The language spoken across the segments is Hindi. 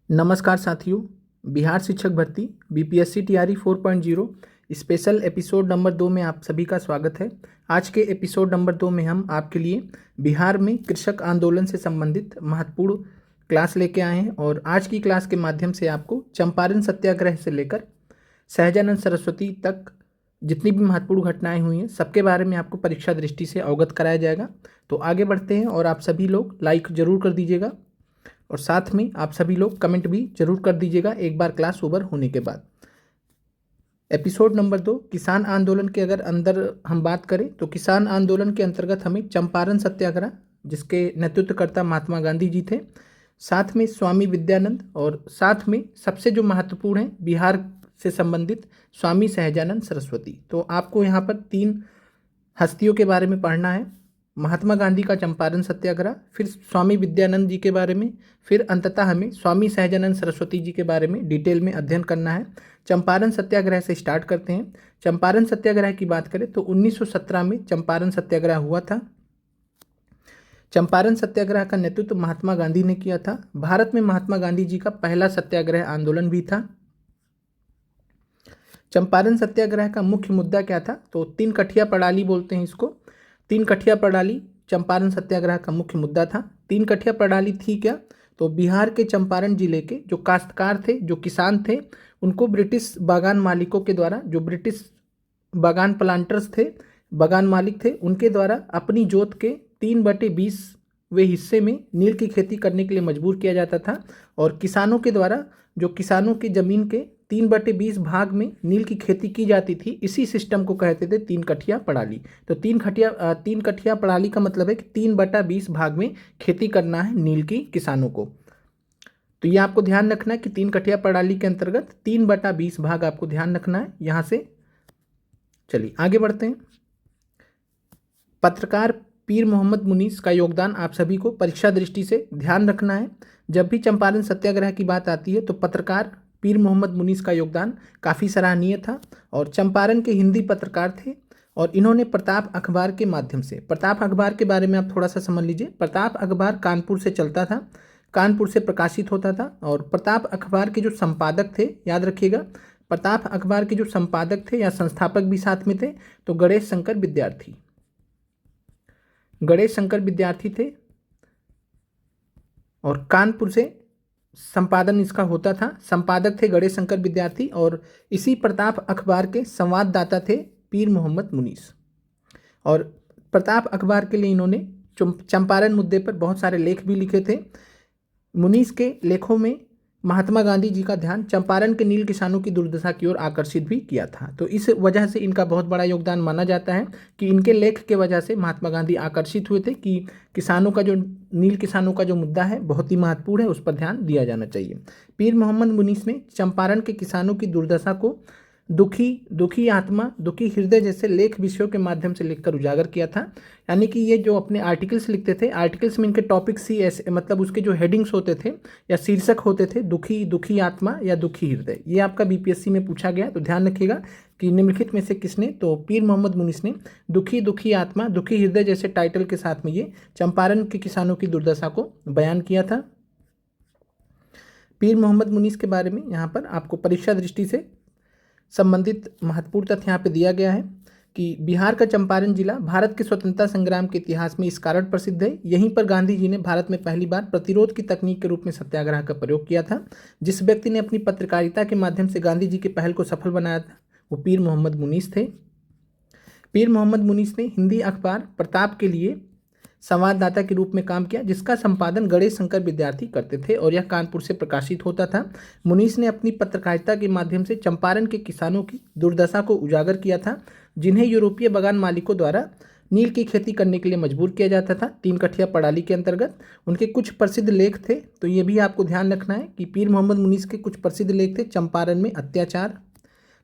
नमस्कार साथियों। बिहार शिक्षक भर्ती BPSC TRE 4.0 special episode number 2 में आप सभी का स्वागत है। आज के एपिसोड नंबर 2 में हम आपके लिए बिहार में कृषक आंदोलन से संबंधित महत्वपूर्ण क्लास लेके आए हैं और आज की क्लास के माध्यम से आपको चंपारण सत्याग्रह से लेकर सहजानंद सरस्वती तक जितनी भी महत्वपूर्ण घटनाएं हुई हैं सबके बारे में आपको परीक्षा दृष्टि से अवगत कराया जाएगा। तो आगे बढ़ते हैं और आप सभी लोग लाइक ज़रूर कर दीजिएगा और साथ में आप सभी लोग कमेंट भी जरूर कर दीजिएगा एक बार क्लास ओवर होने के बाद। एपिसोड नंबर 2 किसान आंदोलन के अगर अंदर हम बात करें तो किसान आंदोलन के अंतर्गत हमें चंपारण सत्याग्रह जिसके नेतृत्वकर्ता महात्मा गांधी जी थे, साथ में स्वामी विद्यानंद और साथ में सबसे जो महत्वपूर्ण है बिहार से संबंधित स्वामी सहजानंद सरस्वती। तो आपको यहाँ पर 3 हस्तियों के बारे में पढ़ना है। महात्मा गांधी का चंपारण सत्याग्रह, फिर स्वामी विद्यानंद जी के बारे में, फिर अंततः हमें स्वामी सहजानंद सरस्वती जी के बारे में डिटेल में अध्ययन करना है। चंपारण सत्याग्रह से स्टार्ट करते हैं। चंपारण सत्याग्रह की बात करें तो 1917 में चंपारण सत्याग्रह हुआ था। चंपारण सत्याग्रह का नेतृत्व महात्मा गांधी ने किया था। भारत में महात्मा गांधी जी का पहला सत्याग्रह आंदोलन भी था। चंपारण सत्याग्रह का मुख्य मुद्दा क्या था? तो 3 कठिया प्रणाली बोलते हैं इसको। 3 कठिया प्रणाली चंपारण सत्याग्रह का मुख्य मुद्दा था। 3 कठिया प्रणाली थी क्या? तो बिहार के चंपारण जिले के जो काश्तकार थे, जो किसान थे, उनको ब्रिटिश बागान मालिकों के द्वारा, जो ब्रिटिश बागान प्लांटर्स थे, बागान मालिक थे, उनके द्वारा अपनी जोत के 3/20वें हिस्से में नील की खेती करने के लिए मजबूर किया जाता था और किसानों के द्वारा जो किसानों की ज़मीन के 3/20 भाग में नील की खेती की जाती थी, इसी सिस्टम को कहते थे 3 कठिया प्रणाली। तो 3 कठिया प्रणाली का मतलब है कि 3/20 भाग में खेती करना है नील की किसानों को। तो ये आपको ध्यान रखना है कि 3 कठिया प्रणाली के अंतर्गत 3/20 भाग आपको ध्यान रखना है। यहाँ से चलिए आगे बढ़ते हैं। पत्रकार पीर मोहम्मद मुनीस का योगदान आप सभी को परीक्षा दृष्टि से ध्यान रखना है। जब भी चंपारण सत्याग्रह की बात आती है तो पत्रकार पीर मोहम्मद मुनीस का योगदान काफ़ी सराहनीय था और चंपारण के हिंदी पत्रकार थे और इन्होंने प्रताप अखबार के माध्यम से, प्रताप अखबार के बारे में आप थोड़ा सा समझ लीजिए। प्रताप अखबार कानपुर से चलता था, कानपुर से प्रकाशित होता था और प्रताप अखबार के जो संपादक थे, याद रखिएगा, प्रताप अखबार के जो संपादक थे या संस्थापक भी साथ में थे तो गणेश शंकर विद्यार्थी, गणेश शंकर विद्यार्थी थे और कानपुर से संपादन इसका होता था। संपादक थे गणेश शंकर विद्यार्थी और इसी प्रताप अखबार के संवाददाता थे पीर मोहम्मद मुनीस। और प्रताप अखबार के लिए इन्होंने चंपारण मुद्दे पर बहुत सारे लेख भी लिखे थे। मुनीस के लेखों में महात्मा गांधी जी का ध्यान चंपारण के नील किसानों की दुर्दशा की ओर आकर्षित भी किया था। तो इस वजह से इनका बहुत बड़ा योगदान माना जाता है कि इनके लेख के वजह से महात्मा गांधी आकर्षित हुए थे कि किसानों का जो नील किसानों का जो मुद्दा है बहुत ही महत्वपूर्ण है, उस पर ध्यान दिया जाना चाहिए। पीर मोहम्मद मुनीस ने चंपारण के किसानों की दुर्दशा को दुखी आत्मा, दुखी हृदय जैसे लेख विषयों के माध्यम से लिखकर उजागर किया था। यानी कि ये जो अपने आर्टिकल्स लिखते थे, आर्टिकल्स में इनके टॉपिक्स ही ऐसे, मतलब उसके जो हेडिंग्स होते थे या शीर्षक होते थे, दुखी आत्मा या दुखी हृदय। ये आपका बीपीएससी में पूछा गया, तो ध्यान रखिएगा कि निम्नलिखित में से किसने, तो पीर मोहम्मद मुनीस ने दुखी आत्मा, दुखी हृदय जैसे टाइटल के साथ में ये चंपारण के किसानों की दुर्दशा को बयान किया था। पीर मोहम्मद मुनीस के बारे में यहाँ पर आपको परीक्षा दृष्टि से संबंधित महत्वपूर्ण तथ्य यहाँ पे दिया गया है कि बिहार का चंपारण जिला भारत के स्वतंत्रता संग्राम के इतिहास में इस कारण प्रसिद्ध है। यहीं पर गांधी जी ने भारत में पहली बार प्रतिरोध की तकनीक के रूप में सत्याग्रह का प्रयोग किया था। जिस व्यक्ति ने अपनी पत्रकारिता के माध्यम से गांधी जी की पहल को सफल बनाया था वो पीर मोहम्मद मुनीस थे। पीर मोहम्मद मुनीस ने हिंदी अखबार प्रताप के लिए संवाददाता के रूप में काम किया, जिसका संपादन गणेश शंकर विद्यार्थी करते थे और यह कानपुर से प्रकाशित होता था। मुनीस ने अपनी पत्रकारिता के माध्यम से चंपारण के किसानों की दुर्दशा को उजागर किया था, जिन्हें यूरोपीय बागान मालिकों द्वारा नील की खेती करने के लिए मजबूर किया जाता था। 3 कठिया प्रणाली के अंतर्गत उनके कुछ प्रसिद्ध लेख थे, तो ये भी आपको ध्यान रखना है कि पीर मोहम्मद मुनीस के कुछ प्रसिद्ध लेख थे। चंपारण में अत्याचार,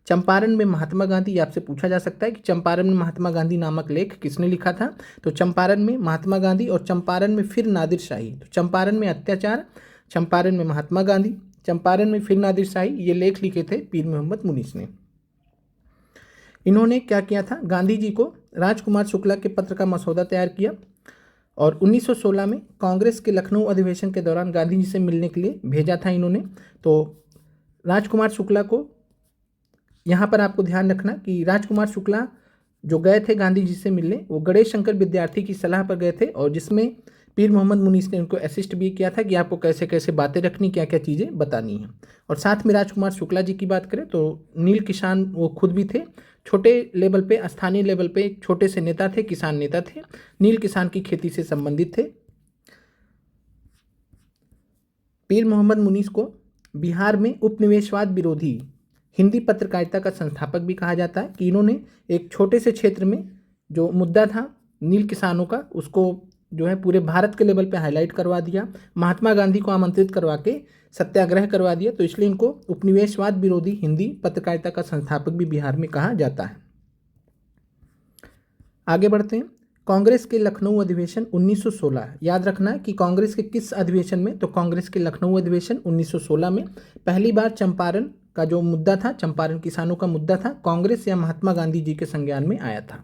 चंपारण में महात्मा गांधी। आपसे पूछा जा सकता है कि चंपारण में महात्मा गांधी नामक लेख किसने लिखा था, तो चंपारण में महात्मा गांधी और चंपारण में फिर नादिर शाही। तो चंपारण में अत्याचार, चंपारण में महात्मा गांधी, चंपारण में फिर नादिर शाही, ये लेख लिखे थे पीर मोहम्मद मुनीस ने। इन्होंने क्या किया था, गांधी जी को राजकुमार शुक्ला के पत्र का मसौदा तैयार किया और 1916 में कांग्रेस के लखनऊ अधिवेशन के दौरान गांधी जी से मिलने के लिए भेजा था इन्होंने। तो राजकुमार शुक्ला को यहाँ पर आपको ध्यान रखना कि राजकुमार शुक्ला जो गए थे गांधी जी से मिलने, वो गणेश शंकर विद्यार्थी की सलाह पर गए थे, और जिसमें पीर मोहम्मद मुनीस ने उनको असिस्ट भी किया था कि आपको कैसे कैसे बातें रखनी, क्या क्या चीज़ें बतानी हैं। और साथ में राजकुमार शुक्ला जी की बात करें तो नील किसान वो खुद भी थे, छोटे लेवल पे, स्थानीय लेवल पे एक छोटे से नेता थे, किसान नेता थे, नील किसान की खेती से संबंधित थे। पीर मोहम्मद मुनीस को बिहार में उपनिवेशवाद विरोधी हिंदी पत्रकारिता का संस्थापक भी कहा जाता है कि इन्होंने एक छोटे से क्षेत्र में जो मुद्दा था नील किसानों का, उसको जो है पूरे भारत के लेवल पे हाईलाइट करवा दिया, महात्मा गांधी को आमंत्रित करवा के सत्याग्रह करवा दिया। तो इसलिए इनको उपनिवेशवाद विरोधी हिंदी पत्रकारिता का संस्थापक भी बिहार में कहा जाता है। आगे बढ़ते हैं। कांग्रेस के लखनऊ अधिवेशन 1916, याद रखना है कि कांग्रेस के किस अधिवेशन में, तो कांग्रेस के लखनऊ अधिवेशन 1916 में पहली बार चंपारण का जो मुद्दा था, चंपारण किसानों का मुद्दा था, कांग्रेस या महात्मा गांधी जी के संज्ञान में आया था।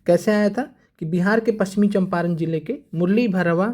कैसे आया था कि बिहार के पश्चिमी चंपारण जिले के मुरली भरवा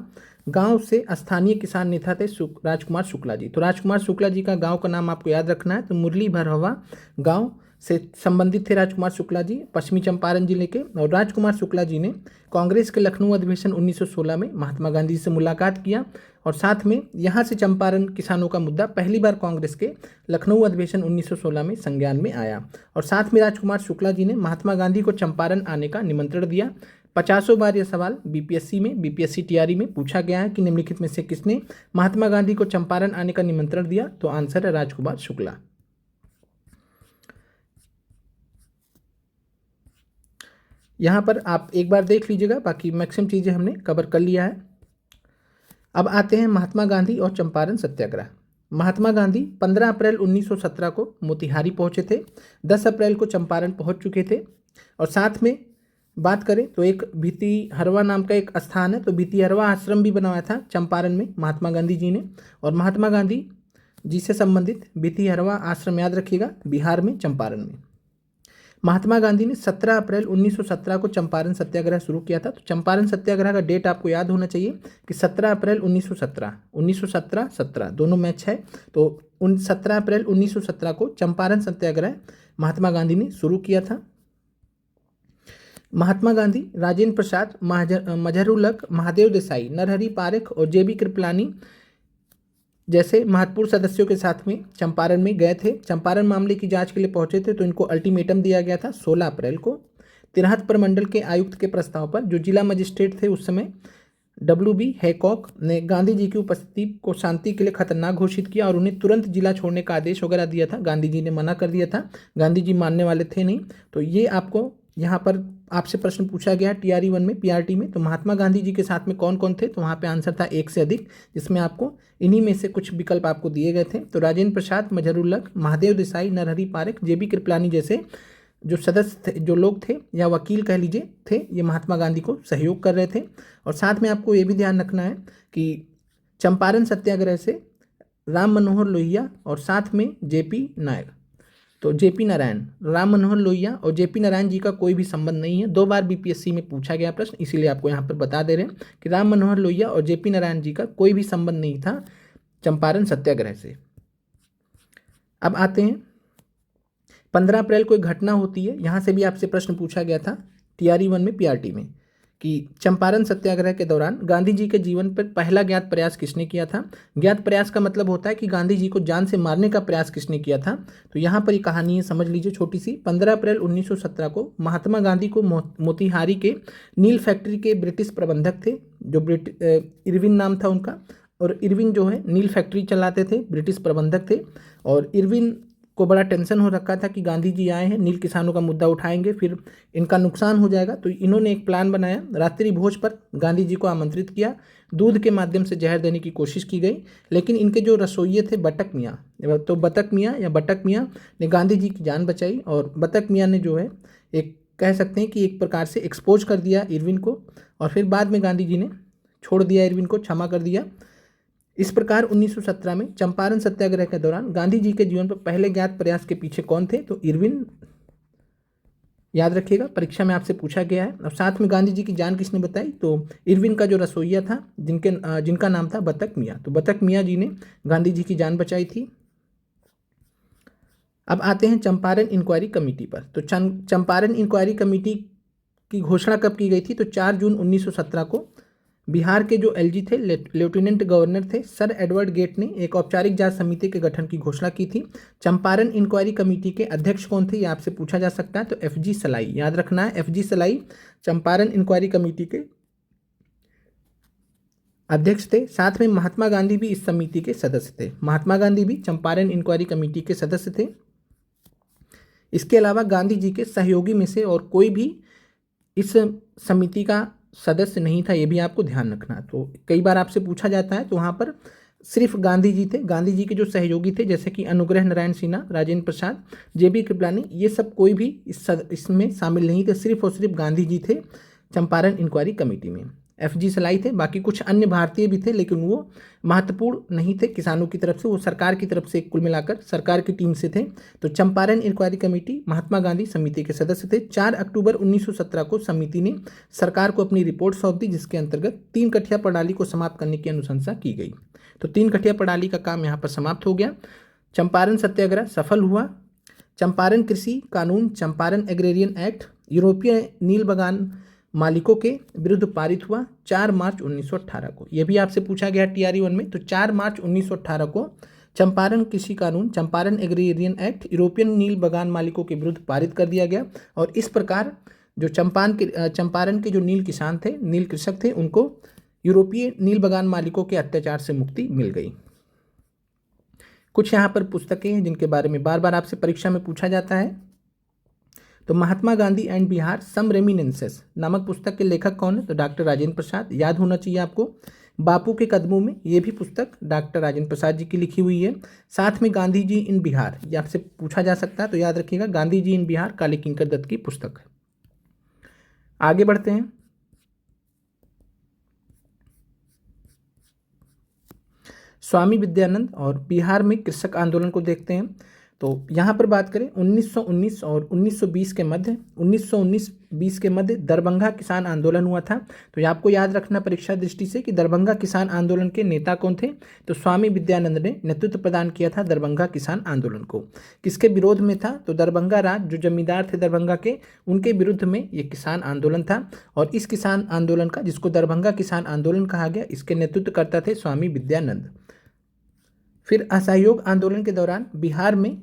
गांव से स्थानीय किसान नेता थे राजकुमार शुक्ला जी। तो राजकुमार शुक्ला जी का गांव का नाम आपको याद रखना है। तो मुरली भरवा गांव से संबंधित थे राजकुमार शुक्ला जी, पश्चिमी चंपारण जिले के। और राजकुमार शुक्ला जी ने कांग्रेस के लखनऊ अधिवेशन 1916 में महात्मा गांधी से मुलाकात किया, और साथ में यहाँ से चंपारण किसानों का मुद्दा पहली बार कांग्रेस के लखनऊ अधिवेशन 1916 में संज्ञान में आया। और साथ में राजकुमार शुक्ला जी ने महात्मा गांधी को चंपारण आने का निमंत्रण दिया। 50 बार यह सवाल बीपीएससी टीआरई में पूछा गया है कि निम्नलिखित में से किसने महात्मा गांधी को चंपारण आने का निमंत्रण दिया, तो आंसर है राजकुमार शुक्ला। यहाँ पर आप एक बार देख लीजिएगा, बाकी मैक्सिमम चीज़ें हमने कवर कर लिया है। अब आते हैं महात्मा गांधी और चंपारण सत्याग्रह। महात्मा गांधी 15 अप्रैल 1917 को मोतिहारी पहुंचे थे, 10 अप्रैल को चंपारण पहुंच चुके थे। और साथ में बात करें तो एक भितिहरवा नाम का एक स्थान है, तो भितिहरवा आश्रम भी बनवाया था चंपारण में महात्मा गांधी जी ने। और महात्मा गांधी जी से संबंधित भितिहरवा आश्रम याद रखिएगा, बिहार में, चंपारण में। महात्मा गांधी ने 17 अप्रैल 1917 को चंपारण सत्याग्रह शुरू किया था। तो चंपारण सत्याग्रह का डेट आपको याद होना चाहिए कि 17 अप्रैल 1917 17 दोनों मैच है। तो 17 अप्रैल 1917 को चंपारण सत्याग्रह महात्मा गांधी ने शुरू किया था। महात्मा गांधी राजेंद्र प्रसाद, मजहरूलक, महादेव देसाई, नरहरि पारेख और जेबी कृपलानी जैसे महत्वपूर्ण सदस्यों के साथ में चंपारण में गए थे। चंपारण मामले की जांच के लिए पहुंचे थे, तो इनको अल्टीमेटम दिया गया था 16 अप्रैल को। तिरहत प्रमंडल के आयुक्त के प्रस्ताव पर जो जिला मजिस्ट्रेट थे उस समय WB हैकॉक ने गांधी जी की उपस्थिति को शांति के लिए खतरनाक घोषित किया और उन्हें तुरंत जिला छोड़ने का आदेश वगैरह दिया था। गांधी जी ने मना कर दिया था, गांधी जी मानने वाले थे नहीं। तो ये आपको यहाँ पर आपसे प्रश्न पूछा गया TRE 1 में, PRT में। तो महात्मा गांधी जी के साथ में कौन कौन थे, तो वहाँ पे आंसर था 1 से अधिक, जिसमें आपको इन्हीं में से कुछ विकल्प आपको दिए गए थे। तो राजेंद्र प्रसाद, मजहरूलक, महादेव देसाई, नरहरि पारेख, जेबी कृपलानी जैसे जो सदस्य थे, जो लोग थे या वकील कह लीजिए थे, ये महात्मा गांधी को सहयोग कर रहे थे। और साथ में आपको ये भी ध्यान रखना है कि चंपारण सत्याग्रह से राम मनोहर लोहिया और साथ में JP नायक, तो JP नारायण, राम मनोहर लोहिया और JP नारायण जी का कोई भी संबंध नहीं है। 2 बार BPSC में पूछा गया प्रश्न, इसीलिए आपको यहाँ पर बता दे रहे हैं कि राम मनोहर लोहिया और JP नारायण जी का कोई भी संबंध नहीं था चंपारण सत्याग्रह से। अब आते हैं 15 अप्रैल को एक घटना होती है, यहाँ से भी आपसे प्रश्न पूछा गया था TRE 1 में, PRT में, कि चंपारण सत्याग्रह के दौरान गांधी जी के जीवन पर पहला ज्ञात प्रयास किसने किया था। ज्ञात प्रयास का मतलब होता है कि गांधी जी को जान से मारने का प्रयास किसने किया था। तो यहाँ पर ये कहानी है, समझ लीजिए छोटी सी। 15 अप्रैल 1917 को महात्मा गांधी को मोतिहारी के नील फैक्ट्री के ब्रिटिश प्रबंधक थे, जो इरविन नाम था उनका, और इरविन जो है नील फैक्ट्री चलाते थे, ब्रिटिश प्रबंधक थे। और इरविन को बड़ा टेंशन हो रखा था कि गांधी जी आए हैं, नील किसानों का मुद्दा उठाएंगे, फिर इनका नुकसान हो जाएगा। तो इन्होंने एक प्लान बनाया, रात्रि भोज पर गांधी जी को आमंत्रित किया, दूध के माध्यम से जहर देने की कोशिश की गई, लेकिन इनके जो रसोइये थे बटक मियाँ, तो बटक मियाँ ने गांधी जी की जान बचाई। और बटक मियाँ ने जो है एक कह सकते हैं कि एक प्रकार से एक्सपोज कर दिया इरविन को, और फिर बाद में गांधी जी ने छोड़ दिया इरविन को, क्षमा कर दिया। इस प्रकार 1917 में चंपारण सत्याग्रह के दौरान गांधी जी के जीवन पर पहले ज्ञात प्रयास के पीछे कौन थे, तो इरविन याद रखिएगा, परीक्षा में आपसे पूछा गया है। और साथ में गांधी जी की जान किसने बताई, तो इरविन का जो रसोइया था जिनका नाम था बतख मियाँ, तो बतख मियाँ जी ने गांधी जी की जान बचाई थी। अब आते हैं चंपारण इंक्वायरी कमेटी पर। तो चंपारण इंक्वायरी कमेटी की घोषणा कब की गई थी, तो 4 जून 1917 को बिहार के जो एलजी थे, लेफ्टिनेंट गवर्नर थे सर एडवर्ड गेट ने एक औपचारिक जांच समिति के गठन की घोषणा की थी। चंपारण इंक्वायरी कमेटी के अध्यक्ष कौन थे, ये आपसे पूछा जा सकता है, तो एफजी सलाई, याद रखना है, एफजी सलाई चंपारण इंक्वायरी कमेटी के अध्यक्ष थे। साथ में महात्मा गांधी भी इस समिति के सदस्य थे, महात्मा गांधी भी चंपारण इंक्वायरी कमेटी के सदस्य थे। इसके अलावा गांधी जी के सहयोगी में से और कोई भी इस समिति का सदस्य नहीं था, ये भी आपको ध्यान रखना। तो कई बार आपसे पूछा जाता है, तो वहाँ पर सिर्फ गांधी जी थे। गांधी जी के जो सहयोगी थे जैसे कि अनुग्रह नारायण सिन्हा, राजेंद्र प्रसाद, जेबी कृपलानी, ये सब कोई भी इसमें शामिल नहीं थे, सिर्फ और सिर्फ गांधी जी थे चंपारण इंक्वायरी कमेटी में। एफजी सलाई थे, बाकी कुछ अन्य भारतीय भी थे लेकिन वो महत्वपूर्ण नहीं थे किसानों की तरफ से, वो सरकार की तरफ से कुल मिलाकर सरकार की टीम से थे। तो चंपारण इंक्वायरी कमेटी महात्मा गांधी समिति के सदस्य थे। 4 अक्टूबर 1917 को समिति ने सरकार को अपनी रिपोर्ट सौंप दी, जिसके अंतर्गत 3 कठिया प्रणाली को समाप्त करने की अनुशंसा की गई। तो 3 कठिया प्रणाली का काम यहाँ पर समाप्त हो गया। चंपारण सत्याग्रह सफल हुआ। चंपारण कृषि कानून, चंपारण एग्रेरियन एक्ट यूरोपीय नील बगान मालिकों के विरुद्ध पारित हुआ 4 मार्च 1918 को। यह भी आपसे पूछा गया टीआरई 1 में। तो 4 मार्च 1918 को चंपारण कृषि कानून, चंपारण एग्रेरियन एक्ट यूरोपियन नील बगान मालिकों के विरुद्ध पारित कर दिया गया। और इस प्रकार जो चंपारण के जो नील किसान थे, नील कृषक थे, उनको यूरोपीय नील बगान मालिकों के अत्याचार से मुक्ति मिल गई। कुछ यहाँ पर पुस्तकें हैं जिनके बारे में बार बार आपसे परीक्षा में पूछा जाता है। तो महात्मा गांधी एंड बिहार सम रेमिनेंसेस नामक पुस्तक के लेखक कौन है, तो डॉक्टर राजेंद्र प्रसाद, याद होना चाहिए आपको। बापू के कदमों में, ये भी पुस्तक डॉक्टर राजेंद्र प्रसाद जी की लिखी हुई है। साथ में गांधी जी इन बिहार, ये आपसे पूछा जा सकता है, तो याद रखिएगा गांधी जी इन बिहार काली किंकर दत्त की पुस्तक है। आगे बढ़ते हैं। स्वामी विद्यानंद और बिहार में कृषक आंदोलन को देखते हैं। तो यहाँ पर बात करें 1919 और 1920 के मध्य, 1919-20 के मध्य दरभंगा किसान आंदोलन हुआ था। तो ये आपको याद रखना परीक्षा दृष्टि से कि दरभंगा किसान आंदोलन के नेता कौन थे, तो स्वामी विद्यानंद ने नेतृत्व प्रदान किया था दरभंगा किसान आंदोलन को। किसके विरोध में था, तो दरभंगा राज जो जमींदार थे दरभंगा के, उनके विरुद्ध में ये किसान आंदोलन था। और इस किसान आंदोलन का, जिसको दरभंगा किसान आंदोलन कहा गया, इसके नेतृत्व करता थे स्वामी विद्यानंद। फिर असहयोग आंदोलन के दौरान बिहार में,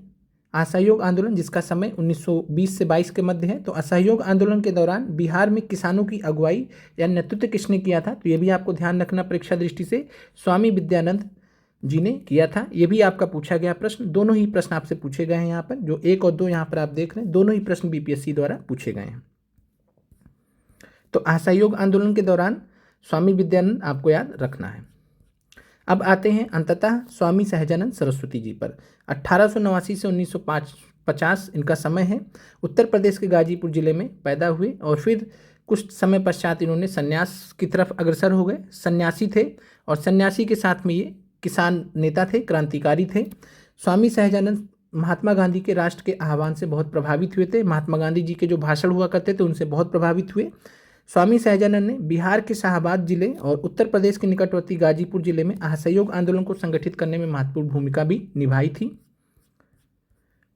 असहयोग आंदोलन जिसका समय 1920 से 22 के मध्य है, तो असहयोग आंदोलन के दौरान बिहार में किसानों की अगुवाई या नेतृत्व किसने किया था, तो ये भी आपको ध्यान रखना परीक्षा दृष्टि से, स्वामी विद्यानंद जी ने किया था। ये भी आपका पूछा गया प्रश्न, दोनों ही प्रश्न आपसे पूछे गए हैं यहाँ पर, जो 1 और 2 यहाँ पर आप देख रहे हैं, दोनों ही प्रश्न बीपीएससी द्वारा पूछे गए हैं। तो असहयोग आंदोलन के दौरान स्वामी विद्यानंद आपको याद रखना है। अब आते हैं अंततः स्वामी सहजानंद सरस्वती जी पर। 1889 से 1950 इनका समय है। उत्तर प्रदेश के गाजीपुर जिले में पैदा हुए और फिर कुछ समय पश्चात इन्होंने संन्यास की तरफ अग्रसर हो गए। सन्यासी थे और सन्यासी के साथ में ये किसान नेता थे, क्रांतिकारी थे। स्वामी सहजानंद महात्मा गांधी के राष्ट्र के आह्वान से बहुत प्रभावित हुए थे। महात्मा गांधी जी के जो भाषण हुआ करते थे उनसे बहुत प्रभावित हुए। स्वामी सहजानंद ने बिहार के शाहाबाद जिले और उत्तर प्रदेश के निकटवर्ती गाजीपुर जिले में असहयोग आंदोलन को संगठित करने में महत्वपूर्ण भूमिका भी निभाई थी।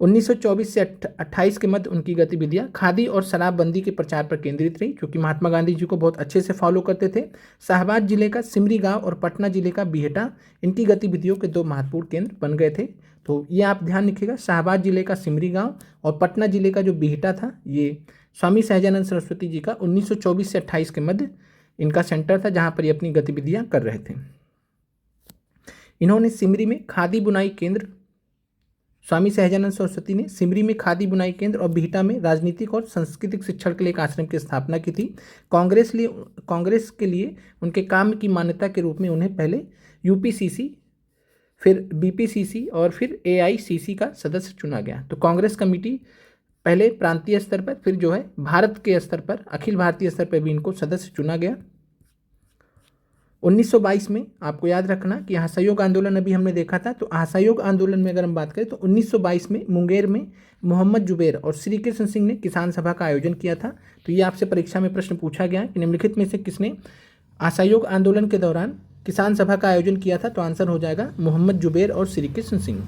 1924 से 28 के मध्य उनकी गतिविधियां खादी और शराबबंदी के प्रचार पर केंद्रित रही, क्योंकि महात्मा गांधी जी को बहुत अच्छे से फॉलो करते थे। शाहाबाद जिले का सिमरी गांव और पटना जिले का बिहटा इनकी गतिविधियों के 2 महत्वपूर्ण केंद्र बन गए थे। तो ये आप ध्यान रखिएगा, शाहाबाद जिले का सिमरी गांव और पटना जिले का जो बिहटा था, ये स्वामी सहजानंद सरस्वती जी का 1924 से 28 के मध्य इनका सेंटर था, जहाँ पर ये अपनी गतिविधियाँ कर रहे थे। इन्होंने सिमरी में खादी बुनाई केंद्र, स्वामी सहजानंद सरस्वती ने सिमरी में खादी बुनाई केंद्र और बिहटा में राजनीतिक और सांस्कृतिक शिक्षण के लिए एक आश्रम की स्थापना की थी। कांग्रेस के लिए उनके काम की मान्यता के रूप में उन्हें पहले यूपीसीसी, फिर बीपीसीसी और फिर एआईसीसी का सदस्य चुना गया। तो कांग्रेस कमेटी पहले प्रांतीय स्तर पर, फिर जो है भारत के स्तर पर, अखिल भारतीय स्तर पर भी इनको सदस्य चुना गया। 1922 में आपको याद रखना कि असहयोग आंदोलन अभी हमने देखा था, तो असहयोग आंदोलन में अगर हम बात करें तो 1922 में मुंगेर में मोहम्मद जुबैर और श्री कृष्ण सिंह ने किसान सभा का आयोजन किया था। तो ये आपसे परीक्षा में प्रश्न पूछा गया है कि निम्नलिखित में से किसने असहयोग आंदोलन के दौरान किसान सभा का आयोजन किया था, तो आंसर हो जाएगा मोहम्मद जुबैर और श्री कृष्ण सिंह।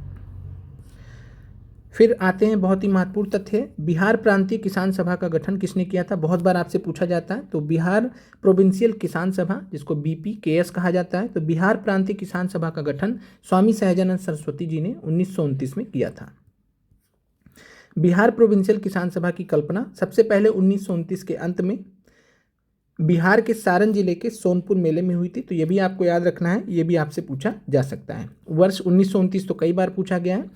फिर आते हैं बहुत ही महत्वपूर्ण तथ्य, बिहार प्रांतीय किसान सभा का गठन किसने किया था, बहुत बार आपसे पूछा जाता है। तो बिहार प्रोविंशियल किसान सभा, जिसको BPKS कहा जाता है, तो बिहार प्रांतीय किसान सभा का गठन स्वामी सहजानंद सरस्वती जी ने 1929 में किया था। बिहार प्रोविंशियल किसान सभा की कल्पना सबसे पहले 1929 के अंत में बिहार के सारण जिले के सोनपुर मेले में हुई थी। तो ये भी आपको याद रखना है, ये भी आपसे पूछा जा सकता है। वर्ष 1929 तो कई बार पूछा गया है,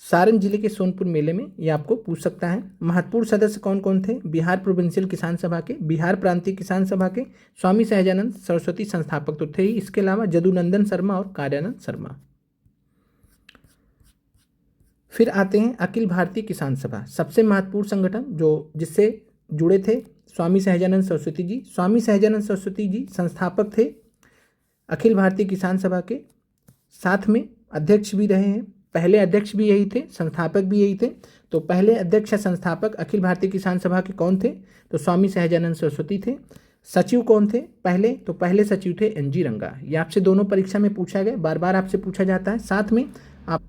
सारण जिले के सोनपुर मेले में ये आपको पूछ सकता है। महत्वपूर्ण सदस्य कौन कौन थे बिहार प्रोविंशियल किसान सभा के, बिहार प्रांतीय किसान सभा के? स्वामी सहजानंद सरस्वती संस्थापक तो थे ही, इसके अलावा जदुनंदन शर्मा और कार्यानंद शर्मा। फिर आते हैं अखिल भारतीय किसान सभा, सबसे महत्वपूर्ण संगठन जो जिससे जुड़े थे स्वामी सहजानंद सरस्वती जी। स्वामी सहजानंद सरस्वती जी संस्थापक थे अखिल भारतीय किसान सभा के, साथ में अध्यक्ष भी रहे हैं। पहले अध्यक्ष भी यही थे, संस्थापक भी यही थे। तो पहले अध्यक्ष या संस्थापक अखिल भारतीय किसान सभा के कौन थे, तो स्वामी सहजानंद सरस्वती थे। सचिव कौन थे पहले, तो पहले सचिव थे NG रंगा। ये आपसे दोनों परीक्षा में पूछा गया, बार बार आपसे पूछा जाता है। साथ में आप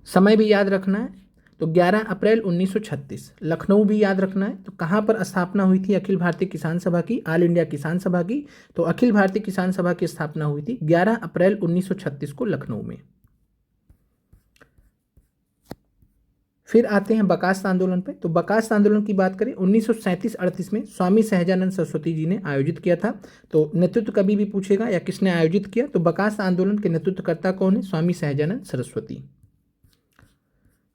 समय भी याद रखना है, तो 11 अप्रैल 1936 लखनऊ भी याद रखना है। तो कहाँ पर स्थापना हुई थी अखिल भारतीय किसान सभा की, ऑल इंडिया किसान सभा की? तो अखिल भारतीय किसान सभा की स्थापना हुई थी 11 अप्रैल 1936 को लखनऊ में। फिर आते हैं बकास्त आंदोलन पे। तो बकास्त आंदोलन की बात करें 1937-38 में स्वामी सहजानंद सरस्वती जी ने आयोजित किया था। तो नेतृत्व कभी भी पूछेगा या किसने आयोजित किया, तो बकास्त आंदोलन के नेतृत्वकर्ता कौन है, स्वामी सहजानंद सरस्वती।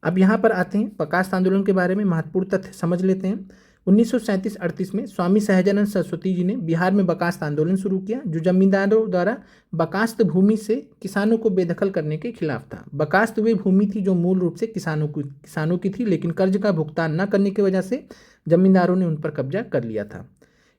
अब यहाँ पर आते हैं बकास्त आंदोलन के बारे में महत्वपूर्ण तथ्य समझ लेते हैं। 1937-38 में स्वामी सहजानंद सरस्वती जी ने बिहार में बकास्त आंदोलन शुरू किया, जो जमींदारों द्वारा बकास्त भूमि से किसानों को बेदखल करने के खिलाफ था। बकास्त वे भूमि थी जो मूल रूप से किसानों की थी, लेकिन कर्ज का भुगतान न करने की वजह से जमींदारों ने उन पर कब्जा कर लिया था।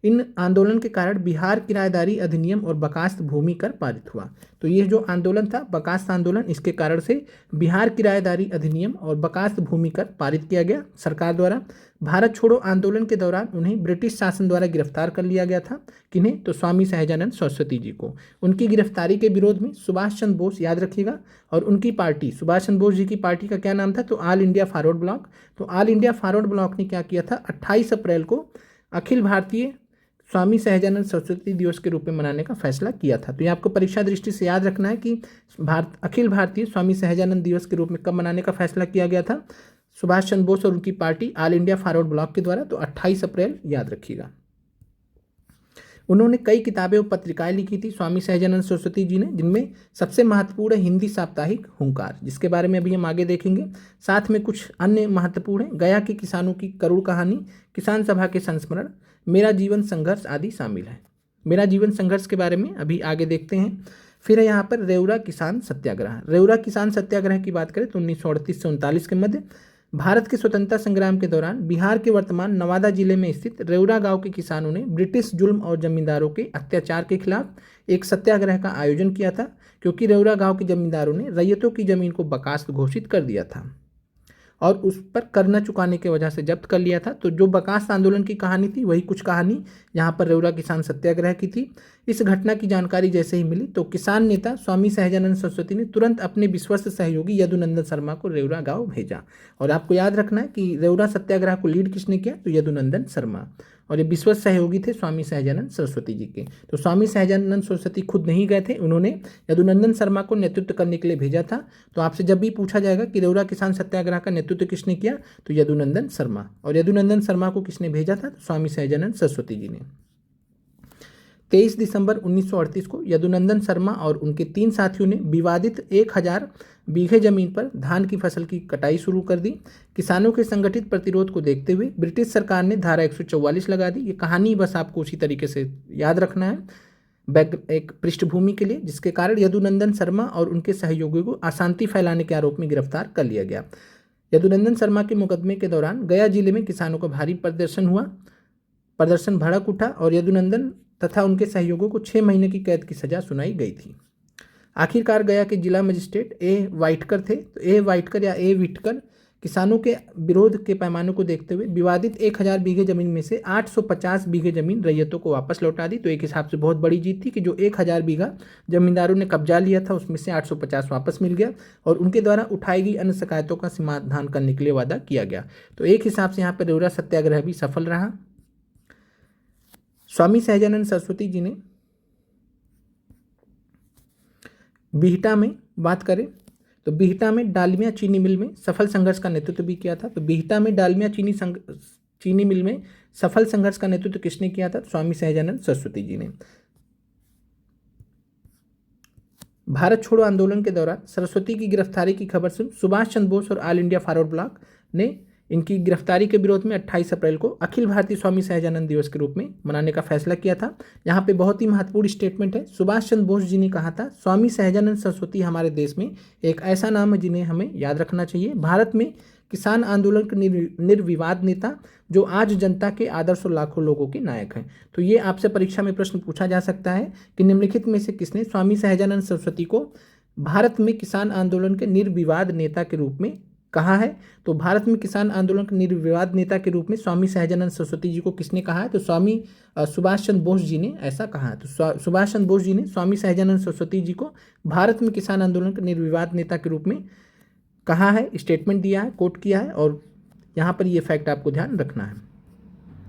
इन आंदोलन के कारण बिहार किराएदारी अधिनियम और बकास्त भूमि कर पारित हुआ। तो ये जो आंदोलन था बकास्त आंदोलन, इसके कारण से बिहार किराएदारी अधिनियम और बकास्त भूमि कर पारित किया गया सरकार द्वारा। भारत छोड़ो आंदोलन के दौरान उन्हें ब्रिटिश शासन द्वारा गिरफ्तार कर लिया गया था। किन्हें, तो स्वामी सहजानंद सरस्वती जी को। उनकी गिरफ्तारी के विरोध में सुभाष चंद्र बोस, याद रखिएगा, और उनकी पार्टी, सुभाष चंद्र बोस जी की पार्टी का क्या नाम था, तो ऑल इंडिया फॉरवर्ड ब्लॉक। तो ऑल इंडिया फॉरवर्ड ब्लॉक ने क्या किया था, 28 अप्रैल को अखिल भारतीय स्वामी सहजानंद सरस्वती दिवस के रूप में मनाने का फैसला किया था। तो ये आपको परीक्षा दृष्टि से याद रखना है कि अखिल भारतीय स्वामी सहजानंद दिवस के रूप में कब मनाने का फैसला किया गया था, सुभाष चंद्र बोस और उनकी party all India forward block के द्वारा। तो 28 अप्रैल याद रखिएगा। उन्होंने कई किताबें और पत्रिकाएं लिखी थी स्वामी सहजानंद सरस्वती जी ने, जिनमें सबसे महत्वपूर्ण है हिंदी साप्ताहिक हुंकार, जिसके बारे में अभी हम आगे देखेंगे। साथ में कुछ अन्य महत्वपूर्ण है, गया के किसानों की करुण कहानी, किसान सभा के संस्मरण, मेरा जीवन संघर्ष आदि शामिल है। मेरा जीवन संघर्ष के बारे में अभी आगे देखते हैं। फिर है यहाँ पर रेउरा किसान सत्याग्रह। रेउरा किसान सत्याग्रह की बात करें तो 1938 से 39 के मध्य भारत के स्वतंत्रता संग्राम के दौरान बिहार के वर्तमान नवादा जिले में स्थित रेउरा गांव के किसानों ने ब्रिटिश जुल्म और जमींदारों के अत्याचार के खिलाफ एक सत्याग्रह का आयोजन किया था, क्योंकि रेउरा गांव के जमींदारों ने रैयतों की जमीन को बकास्त घोषित कर दिया था और उस पर कर न चुकाने की वजह से जब्त कर लिया था। तो जो बकास्त आंदोलन की कहानी थी वही कुछ कहानी यहाँ पर रेउरा किसान सत्याग्रह की थी। इस घटना की जानकारी जैसे ही मिली तो किसान नेता स्वामी सहजानंद सरस्वती ने तुरंत अपने विश्वस्त सहयोगी यदुनंदन शर्मा को रेउरा गांव भेजा। और आपको याद रखना है कि रेउरा सत्याग्रह को लीड किसने किया, तो यदुनंदन शर्मा, और ये विश्वस्त सहयोगी थे स्वामी सहजानंद सरस्वती जी के। तो स्वामी सहजानंद सरस्वती खुद नहीं गए थे, उन्होंने यदुनंदन शर्मा को नेतृत्व करने के लिए भेजा था। तो आपसे जब भी पूछा जाएगा कि रेउरा किसान सत्याग्रह का नेतृत्व किसने किया, तो यदुनंदन शर्मा, और यदुनंदन शर्मा को किसने भेजा था, तो स्वामी सहजानंद सरस्वती जी ने। 23 दिसंबर 1938 को यदुनंदन शर्मा और उनके 3 साथियों ने विवादित 1000 बीघे जमीन पर धान की फसल की कटाई शुरू कर दी। किसानों के संगठित प्रतिरोध को देखते हुए ब्रिटिश सरकार ने धारा 144 लगा दी। ये कहानी बस आपको उसी तरीके से याद रखना है एक पृष्ठभूमि के लिए, जिसके कारण यदुनंदन शर्मा और उनके सहयोगियों को अशांति फैलाने के आरोप में गिरफ्तार कर लिया गया। यदुनंदन शर्मा के मुकदमे के दौरान गया जिले में किसानों का भारी प्रदर्शन भड़क उठा और यदुनंदन तथा उनके सहयोगियों को 6 महीने की कैद की सजा सुनाई गई थी। आखिरकार गया के जिला मजिस्ट्रेट ए वाइटकर थे। तो ए वाइटकर या ए विटकर किसानों के विरोध के पैमानों को देखते हुए विवादित 1000 बीघे जमीन में से 850 बीघे जमीन रैयतों को वापस लौटा दी। तो एक हिसाब से बहुत बड़ी जीत थी कि जो 1000 बीघा जमींदारों ने कब्जा लिया था उसमें से 850 वापस मिल गया और उनके द्वारा उठाई गई अन्य शिकायतों का समाधान करने के लिए वादा किया गया। तो एक हिसाब से यहाँ पर रेवरा सत्याग्रह भी सफल रहा। स्वामी सहजानंद सरस्वती जी ने बिहटा में बात करें तो बिहटा में डालमिया चीनी मिल में सफल संघर्ष का नेतृत्व भी किया था। तो बिहटा में डालमिया चीनी मिल में सफल संघर्ष का नेतृत्व किसने किया था? स्वामी सहजानंद सरस्वती जी ने। भारत छोड़ो आंदोलन के दौरान सरस्वती की गिरफ्तारी की खबर सुन सुभाष चंद्र बोस और ऑल इंडिया फॉरवर्ड ब्लॉक ने इनकी गिरफ्तारी के विरोध में 28 अप्रैल को अखिल भारतीय स्वामी सहजानंद दिवस के रूप में मनाने का फैसला किया था। यहाँ पे बहुत ही महत्वपूर्ण स्टेटमेंट है। सुभाष चंद्र बोस जी ने कहा था, स्वामी सहजानंद सरस्वती हमारे देश में एक ऐसा नाम है जिन्हें हमें याद रखना चाहिए। भारत में किसान आंदोलन के निर्विवाद नेता जो आज जनता के आदर्श और लाखों लोगों के नायक हैं। तो ये आपसे परीक्षा में प्रश्न पूछा जा सकता है कि निम्नलिखित में से किसने स्वामी सहजानंद सरस्वती को भारत में किसान आंदोलन के निर्विवाद नेता के रूप में कहा है? तो भारत में किसान आंदोलन के निर्विवाद नेता के रूप में स्वामी सहजानंद सरस्वती जी को किसने कहा है? तो स्वामी सुभाष चंद्र बोस जी ने ऐसा कहा है। तो सुभाष चंद्र बोस जी ने स्वामी सहजानंद सरस्वती जी को भारत में किसान आंदोलन के निर्विवाद नेता के रूप में कहा है, स्टेटमेंट दिया है, कोट किया है और यहाँ पर ये फैक्ट आपको ध्यान रखना है।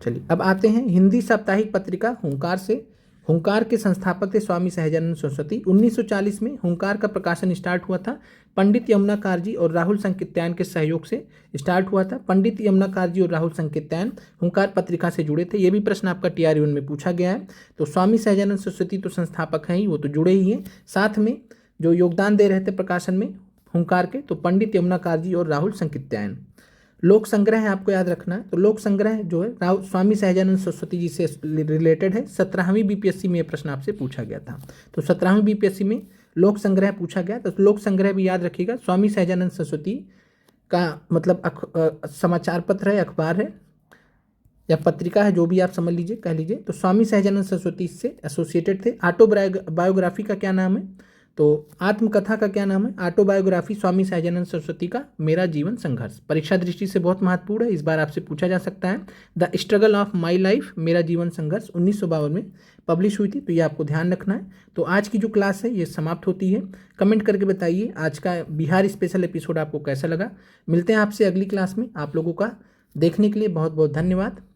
चलिए अब आते हैं हिंदी साप्ताहिक पत्रिका हुंकार से। हुंकार के संस्थापक थे स्वामी सहजानंद सरस्वती। 1940 में हुंकार का प्रकाशन स्टार्ट हुआ था। पंडित यमुनाकार जी और राहुल संकीर्तन के सहयोग से स्टार्ट हुआ था। पंडित यमुनाकार जी और राहुल संकीर्तन हुंकार पत्रिका से जुड़े थे। ये भी प्रश्न आपका TR1 में पूछा गया है। तो स्वामी सहजानंद सरस्वती तो संस्थापक हैं ही, वो तो जुड़े ही हैं, साथ में जो योगदान दे रहे थे प्रकाशन में हुंकार के, तो पंडित यमुनाकार जी और राहुल संकीर्तन। लोक संग्रह आपको याद रखना है। तो लोक संग्रह जो है स्वामी सहजानंद सरस्वती जी से रिलेटेड है। 17वीं BPSC में यह प्रश्न आपसे पूछा गया था। तो 17वीं BPSC में लोक संग्रह पूछा गया। तो लोक संग्रह भी याद रखिएगा। स्वामी सहजानंद सरस्वती का मतलब समाचार पत्र है, अखबार है या पत्रिका है, जो भी आप समझ लीजिए, कह लीजिए। तो स्वामी सहजानंद सरस्वती से एसोसिएटेड थे। ऑटोबायोग्राफी का क्या नाम है? तो आत्मकथा का क्या नाम है? ऑटोबायोग्राफी स्वामी सहजानंद सरस्वती का मेरा जीवन संघर्ष। परीक्षा दृष्टि से बहुत महत्वपूर्ण है, इस बार आपसे पूछा जा सकता है। The struggle of my life मेरा जीवन संघर्ष 1952 में पब्लिश हुई थी। तो ये आपको ध्यान रखना है। तो आज की जो क्लास है ये समाप्त होती है। कमेंट करके बताइए आज का बिहार स्पेशल एपिसोड आपको कैसा लगा। मिलते हैं आपसे अगली क्लास में। आप लोगों का देखने के लिए बहुत बहुत धन्यवाद।